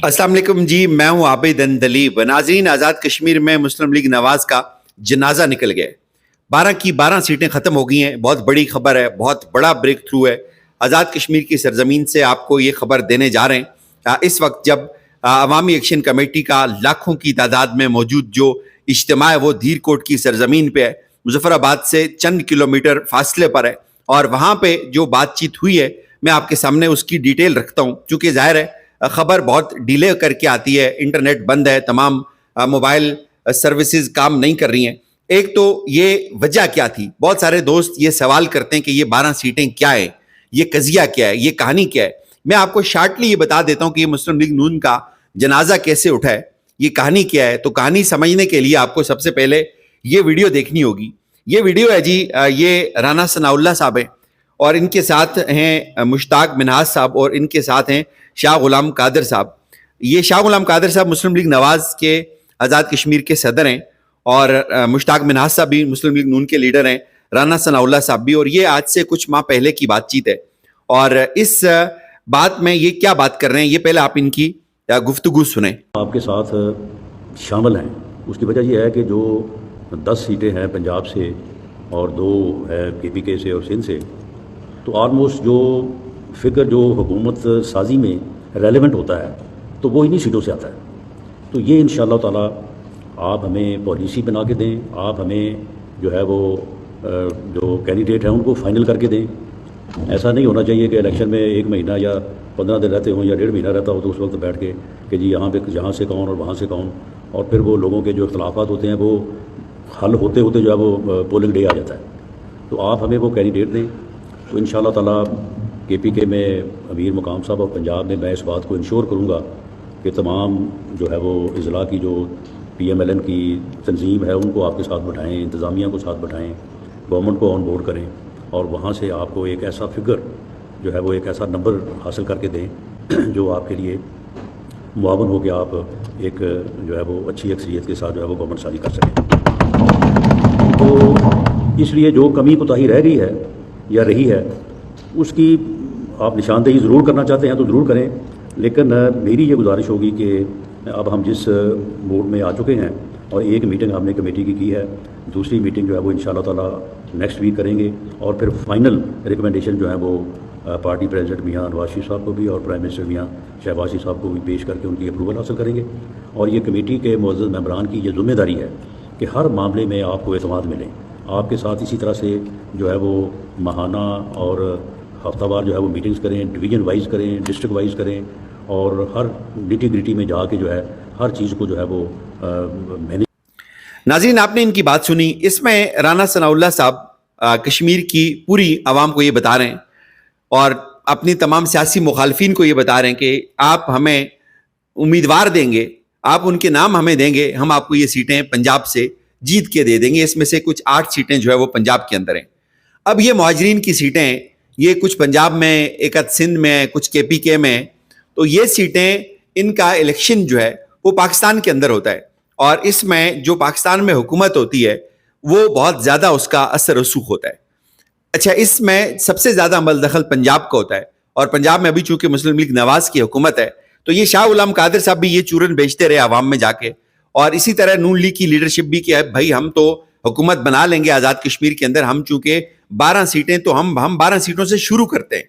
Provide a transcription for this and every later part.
अस्सलाम वालेकुम जी, मैं हूं आबिद अंदलीब। नाज़रीन, आज़ाद कश्मीर में मुस्लिम लीग नवाज का जनाजा निकल गया। 12 की 12 सीटें ख़त्म हो गई हैं। बहुत बड़ी खबर है, बहुत बड़ा ब्रेक थ्रू है। आज़ाद कश्मीर की सरजमीन से आपको ये खबर देने जा रहे हैं इस वक्त जब अवामी एक्शन कमेटी का लाखों की तादाद में मौजूद जो इज्तिमा है वो धीर कोट की सरजमीन पे है, मुजफ्फराबाद से चंद किलोमीटर फासले पर है। और वहाँ पे जो बातचीत हुई है मैं आपके सामने उसकी डिटेल रखता हूँ, क्योंकि जाहिर है खबर बहुत डिले करके आती है, इंटरनेट बंद है, तमाम मोबाइल सर्विसेज काम नहीं कर रही हैं। एक तो ये वजह क्या थी, बहुत सारे दोस्त ये सवाल करते हैं कि ये 12 सीटें क्या है, ये कजिया क्या है, ये कहानी क्या है। मैं आपको शार्टली ये बता देता हूँ कि ये मुस्लिम लीग नून का जनाजा कैसे उठा है, ये कहानी क्या है। तो कहानी समझने के लिए आपको सबसे पहले ये वीडियो देखनी होगी। ये वीडियो है जी, ये राना सनाउल्लाह साहब हैं और इनके साथ हैं मुश्ताक मिनहाज साहब और इनके साथ हैं शाह गुलाम कादर साहब। ये शाह गुलाम कादर साहब मुस्लिम लीग नवाज के आज़ाद कश्मीर के सदर हैं और मुश्ताक मिनहाज साहब भी मुस्लिम लीग नून के लीडर हैं, राना सनाउल्लाह साहब भी। और ये आज से कुछ माह पहले की बातचीत है और इस बात में ये क्या बात कर रहे हैं, ये पहले आप इनकी गुफ्तगू सुने। आपके साथ शामिल हैं, उसकी वजह यह है कि जो 10 सीटें हैं पंजाब से और 2 है KPK से और सिंध से, तो आलमोस्ट जो फिगर जो हुकूमत साजी में रेलेवेंट होता है तो वो इन्हीं सीटों से आता है। तो ये इंशाअल्लाह ताला आप हमें पॉलिसी बना के दें, आप हमें जो है वो जो कैंडिडेट हैं उनको फाइनल करके दें। ऐसा नहीं होना चाहिए कि इलेक्शन में 1 महीना या 15 दिन रहते हों या 1.5 महीना रहता हो तो उस वक्त बैठ के कि जी यहाँ से कौन और वहाँ से कौन, और फिर वो लोगों के जो इख्तलाफात होते हैं वो हल होते होते जो है वो पोलिंग डे आ जाता है। तो आप हमें वो कैंडिडेट दें, तो इंशाअल्लाह ताला KPK में अमीर मुकाम साहब और पंजाब में मैं इस बात को इंश्योर करूँगा कि तमाम जो है वो इजला की जो PMLN की तंजीम है उनको आपके साथ बैठाएँ, इंतज़ामिया को साथ बैठाएँ, गवर्नमेंट को ऑन बोर्ड करें और वहाँ से आपको एक ऐसा फिगर जो है वो एक ऐसा नंबर हासिल करके दें जो आपके लिए मुआवन हो कि आप एक जो है वो अच्छी अक्सरियत के साथ जो है वो गवर्नमेंट साजी कर सकें। तो इसलिए जो कमी कोताही रह गई है या रही है उसकी आप निशानदेही ज़रूर करना चाहते हैं तो ज़रूर करें, लेकिन मेरी ये गुजारिश होगी कि अब हम जिस मोड में आ चुके हैं और एक मीटिंग हमने कमेटी की है, दूसरी मीटिंग जो है वो इंशाअल्लाह ताला नेक्स्ट वीक करेंगे और फिर फाइनल रिकमेंडेशन जो है वो पार्टी प्रेसिडेंट मियां नवाज शरीफ साहब को भी और प्राइम मिनिस्टर मियां शहबाज शरीफ साहब को भी पेश करके उनकी अप्रूवल हासिल करेंगे। और ये कमेटी के मुअज़्ज़ज़ मेंबरान की ये ज़िम्मेदारी है कि हर मामले में आपको एतमाद मिले। आपके साथ इसी तरह से जो है वो माहाना और हफ्तावार जो है वो मीटिंग्स करें, डिवीज़न वाइज करें, डिस्ट्रिक्ट वाइज करें और हर निटी ग्रिटी में जाके जो है हर चीज़ को जो है वो मैनेज। नाज़रीन, आपने इनकी बात सुनी। इसमें राना सनाउल्लाह साहब कश्मीर की पूरी आवाम को ये बता रहे हैं और अपनी तमाम सियासी मुखालफिन को ये बता रहे हैं कि आप हमें उम्मीदवार देंगे, आप उनके नाम हमें देंगे, हम आपको ये सीटें पंजाब से जीत के दे देंगे। इसमें से कुछ 8 सीटें जो है वो पंजाब के अंदर हैं। अब ये मुहाजिरीन की सीटें, ये कुछ पंजाब में, एक सिंध में, कुछ KPK में, तो ये सीटें, इनका इलेक्शन जो है वो पाकिस्तान के अंदर होता है और इसमें जो पाकिस्तान में हुकूमत होती है वो बहुत ज़्यादा उसका असर रसूख होता है। अच्छा, इसमें सबसे ज़्यादा अमल दखल पंजाब का होता है और पंजाब में अभी चूंकि मुस्लिम लीग नवाज की हुकूमत है तो ये शाह गुलाम कादर साहब भी ये चूरन बेचते रहे आवाम में जाके, और इसी तरह नून लीग की लीडरशिप भी कि भाई हम तो हुकूमत बना लेंगे आज़ाद कश्मीर के अंदर, हम चूंकि 12 सीटें तो हम 12 सीटों से शुरू करते हैं।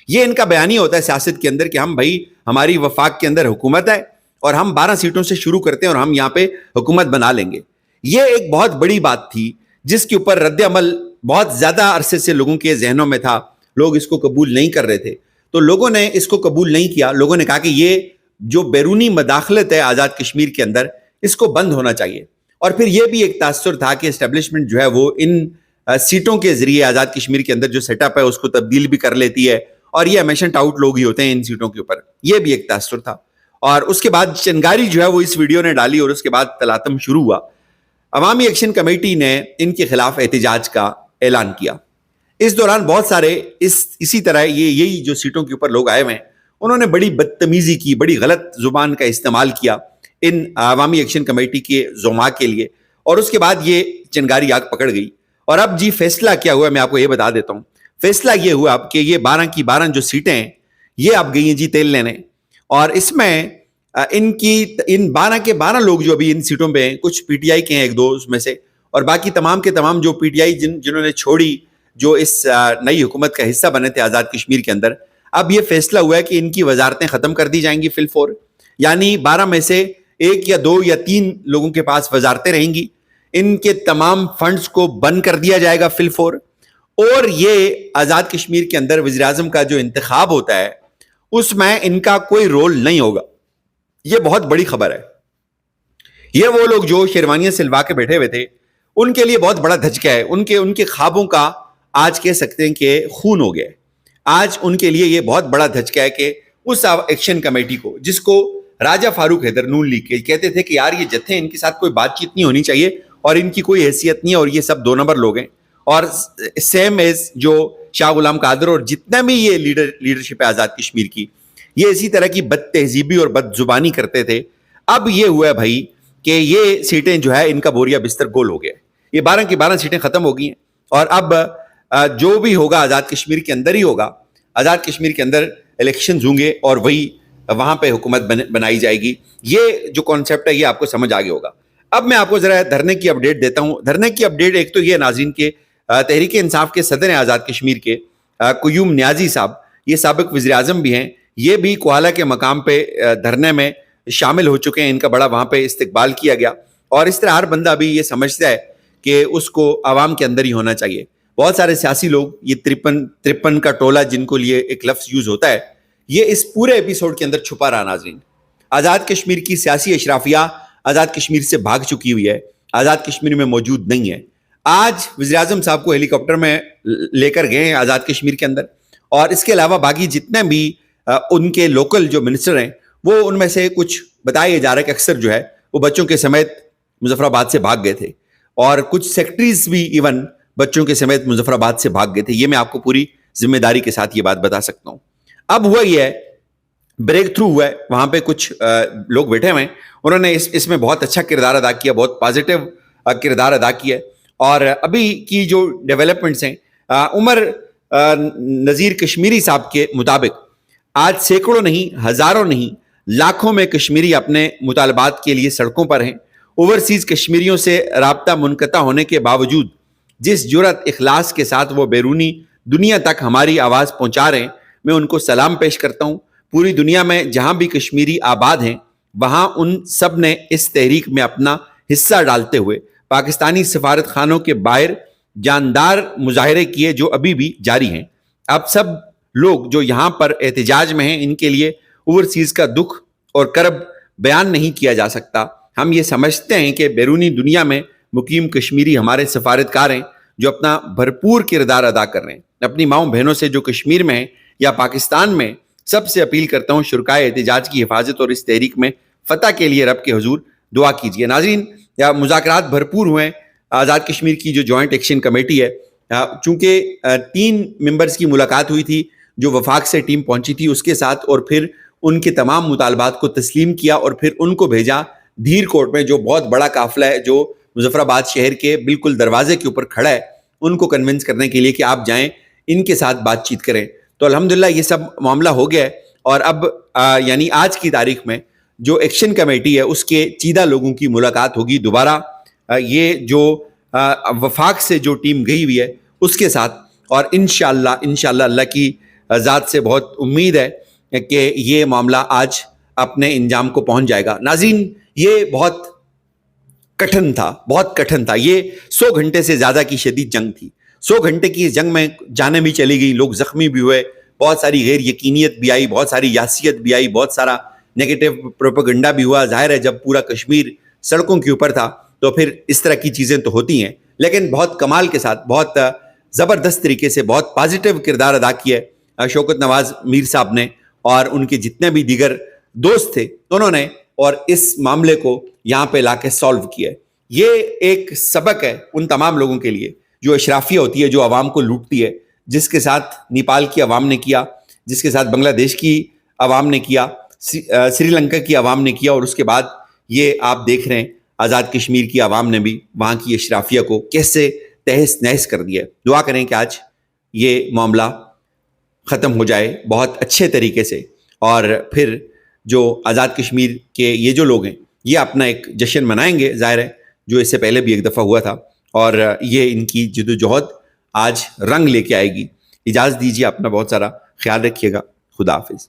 ये इनका बयानी होता है सियासत के अंदर कि हम भाई हमारी वफाक के अंदर हुकूमत है और हम 12 सीटों से शुरू करते हैं और हम यहाँ पे हुकूमत बना लेंगे। ये एक बहुत बड़ी बात थी जिसके ऊपर रद्द अमल बहुत ज़्यादा अरसे से लोगों के जहनों में था। लोग इसको कबूल नहीं कर रहे थे, तो लोगों ने इसको कबूल नहीं किया। लोगों ने कहा कि ये जो बैरूनी मदाखलत है आज़ाद कश्मीर के अंदर, इसको बंद होना चाहिए। और फिर ये भी एक तासुर था कि एस्टेब्लिशमेंट जो है वो इन सीटों के जरिए आज़ाद कश्मीर के अंदर जो सेटअप है उसको तब्दील भी कर लेती है और ये हमेशा टाउट लोग ही होते हैं इन सीटों के ऊपर। ये भी एक तासुर था। और उसके बाद चिंगारी जो है वो इस वीडियो ने डाली और उसके बाद तलातम शुरू हुआ। अवामी एक्शन कमेटी ने इनके खिलाफ एहतजाज का ऐलान किया। इस दौरान बहुत सारे इसी तरह यही जो सीटों के ऊपर लोग आए हुए हैं उन्होंने बड़ी बदतमीजी की, बड़ी गलत जुबान का इस्तेमाल किया इन अवामी एक्शन कमेटी के ज़ुमा के लिए और उसके बाद ये चिंगारी आग पकड़ गई। और अब जी फैसला क्या हुआ मैं आपको ये बता देता हूँ। फैसला ये हुआ अब कि ये 12 की 12 जो सीटें हैं ये अब गई हैं जी तेल लेने, और इसमें ان 12 کے 12 لوگ جو ابھی ان سیٹوں پہ ہیں، کچھ پی ٹی آئی کے ہیں ایک دو اس میں سے، اور باقی تمام کے تمام جو پی ٹی آئی جنہوں نے چھوڑی، جو اس نئی حکومت کا حصہ بنے تھے آزاد کشمیر کے اندر، اب یہ فیصلہ ہوا ہے کہ ان کی وزارتیں ختم کر دی جائیں گی فی الفور. یعنی 12 میں سے 1 یا 2 یا 3 لوگوں کے پاس وزارتیں رہیں گی. ان کے تمام فنڈز کو بند کر دیا جائے گا فی الفور. اور یہ آزاد کشمیر کے اندر وزیر اعظم کا جو انتخاب ہوتا ہے اس میں ان کا کوئی رول نہیں ہوگا. یہ بہت بڑی خبر ہے. یہ وہ لوگ جو شیروانیاں سلوا کے بیٹھے ہوئے تھے، ان کے لیے بہت بڑا دھچکا ہے. ان کے خوابوں کا آج کہہ سکتے ہیں کہ خون ہو گیا ہے. آج ان کے لیے یہ بہت بڑا دھچکا ہے کہ اس ایکشن کمیٹی کو، جس کو راجہ فاروق حیدر نون لیگ کے کہتے تھے کہ یار یہ جتھے ہیں ان کے ساتھ کوئی بات چیت نہیں ہونی چاہیے اور ان کی کوئی حیثیت نہیں ہے اور یہ سب 2 نمبر لوگ ہیں، اور سیم ایز جو شاہ غلام قادر اور جتنا بھی یہ لیڈرشپ ہے آزاد کشمیر کی، یہ اسی طرح کی بد تہذیبی اور بد زبانی کرتے تھے. اب یہ ہوا ہے بھائی کہ یہ سیٹیں جو ہے ان کا بوریا بستر گول ہو گیا ہے. یہ 12 کی 12 سیٹیں ختم ہو گئی ہیں، اور اب جو بھی ہوگا آزاد کشمیر کے اندر ہی ہوگا. آزاد کشمیر کے اندر الیکشنز ہوں گے اور وہی وہاں پہ حکومت بنائی جائے گی. یہ جو کانسیپٹ ہے یہ آپ کو سمجھ آگے ہوگا. اب میں آپ کو ذرا دھرنے کی اپڈیٹ دیتا ہوں. دھرنے کی اپڈیٹ ایک تو یہ ناظرین کے تحریک انصاف کے صدر ہیں آزاد کشمیر کے قیوم نیازی صاحب، یہ سابق وزیر اعظم بھی ہیں، یہ بھی کوہالہ کے مقام پہ دھرنے میں شامل ہو چکے ہیں. ان کا بڑا وہاں پہ استقبال کیا گیا، اور اس طرح ہر بندہ بھی یہ سمجھتا ہے کہ اس کو عوام کے اندر ہی ہونا چاہیے. بہت سارے سیاسی لوگ، یہ 53 کا ٹولہ جن کو لیے ایک لفظ یوز ہوتا ہے، یہ اس پورے ایپیسوڈ کے اندر چھپا رہا. ناظرین، آزاد کشمیر کی سیاسی اشرافیہ آزاد کشمیر سے بھاگ چکی ہوئی ہے، آزاد کشمیر میں موجود نہیں ہے. آج وزیر اعظم صاحب کو ہیلی کاپٹر میں لے کر گئے ہیں آزاد کشمیر کے اندر، اور اس کے علاوہ باقی جتنے بھی ان کے لوکل جو منسٹر ہیں، وہ ان میں سے کچھ بتایا جا رہا ہے کہ اکثر جو ہے وہ بچوں کے سمیت مظفر آباد سے بھاگ گئے تھے، اور کچھ سیکٹریز بھی ایون بچوں کے سمیت مظفر آباد سے بھاگ گئے تھے. یہ میں آپ کو پوری ذمہ داری کے ساتھ یہ بات بتا سکتا ہوں. اب ہوا یہ ہے، بریک تھرو ہوا ہے، وہاں پہ کچھ لوگ بیٹھے ہوئے ہیں، انہوں نے اس میں بہت اچھا کردار ادا کیا، بہت پازیٹیو کردار ادا کیا. اور ابھی کی جو ڈیولپمنٹس ہیں، عمر نذیر کشمیری صاحب کے مطابق آج سینکڑوں نہیں، ہزاروں نہیں، لاکھوں میں کشمیری اپنے مطالبات کے لیے سڑکوں پر ہیں. اوورسیز کشمیریوں سے رابطہ منقطع ہونے کے باوجود جس جرأت اخلاص کے ساتھ وہ بیرونی دنیا تک ہماری آواز پہنچا رہے ہیں، میں ان کو سلام پیش کرتا ہوں. پوری دنیا میں جہاں بھی کشمیری آباد ہیں، وہاں ان سب نے اس تحریک میں اپنا حصہ ڈالتے ہوئے پاکستانی سفارت خانوں کے باہر جاندار مظاہرے کیے، جو ابھی بھی جاری ہیں. اب سب لوگ جو یہاں پر احتجاج میں ہیں، ان کے لیے اوورسیز کا دکھ اور کرب بیان نہیں کیا جا سکتا. ہم یہ سمجھتے ہیں کہ بیرونی دنیا میں مقیم کشمیری ہمارے سفارتکار ہیں، جو اپنا بھرپور کردار ادا کر رہے ہیں. اپنی ماؤں بہنوں سے جو کشمیر میں ہیں یا پاکستان میں، سب سے اپیل کرتا ہوں شرکائے احتجاج کی حفاظت اور اس تحریک میں فتح کے لیے رب کے حضور دعا کیجیے. ناظرین، مذاکرات بھرپور ہوئے ہیں. آزاد کشمیر کی جو جوائنٹ ایکشن کمیٹی ہے، چونکہ 3 ممبرز کی ملاقات ہوئی تھی، جو وفاق سے ٹیم پہنچی تھی اس کے ساتھ، اور پھر ان کے تمام مطالبات کو تسلیم کیا اور پھر ان کو بھیجا دھیر کوٹ میں، جو بہت بڑا قافلہ ہے جو مظفر آباد شہر کے بالکل دروازے کے اوپر کھڑا ہے، ان کو کنونس کرنے کے لیے کہ آپ جائیں، ان کے ساتھ بات چیت کریں. تو الحمدللہ یہ سب معاملہ ہو گیا ہے. اور اب یعنی آج کی تاریخ میں جو ایکشن کمیٹی ہے، اس کے چیدہ لوگوں کی ملاقات ہوگی دوبارہ یہ جو وفاق سے جو ٹیم گئی ہوئی ہے اس کے ساتھ، اور انشاءاللہ اللہ کی ذات سے بہت امید ہے کہ یہ معاملہ آج اپنے انجام کو پہنچ جائے گا. ناظرین، یہ بہت کٹھن تھا. یہ 100 گھنٹے سے زیادہ کی شدید جنگ تھی. 100 گھنٹے کی جنگ میں جانیں بھی چلی گئی، لوگ زخمی بھی ہوئے، بہت ساری غیر یقینیت بھی آئی، بہت ساری یاسیت بھی آئی، بہت سارا نیگیٹو پروپیگنڈا بھی ہوا. ظاہر ہے جب پورا کشمیر سڑکوں کے اوپر تھا تو پھر اس طرح کی چیزیں تو ہوتی ہیں، لیکن بہت کمال کے ساتھ، بہت زبردست طریقے سے، بہت پازیٹیو کردار ادا کیا شوکت نواز میر صاحب نے اور ان کے جتنے بھی دیگر دوست تھے انہوں نے، اور اس معاملے کو یہاں پہ لا کے سالو کیا. یہ ایک سبق ہے ان تمام لوگوں کے لیے جو اشرافیہ ہوتی ہے، جو عوام کو لوٹتی ہے، جس کے ساتھ نیپال کی عوام نے کیا، جس کے ساتھ بنگلہ دیش کی عوام نے کیا، سری لنکا کی عوام نے کیا، اور اس کے بعد یہ آپ دیکھ رہے ہیں آزاد کشمیر کی عوام نے بھی وہاں کی اشرافیہ کو کیسے تہس نہس کر دیا. دعا کریں کہ آج یہ معاملہ ختم ہو جائے بہت اچھے طریقے سے، اور پھر جو آزاد کشمیر کے یہ جو لوگ ہیں یہ اپنا ایک جشن منائیں گے، ظاہر ہے، جو اس سے پہلے بھی ایک دفعہ ہوا تھا، اور یہ ان کی جدوجہد آج رنگ لے کے آئے گی۔ اجازت دیجیے، اپنا بہت سارا خیال رکھیے گا، خدا حافظ۔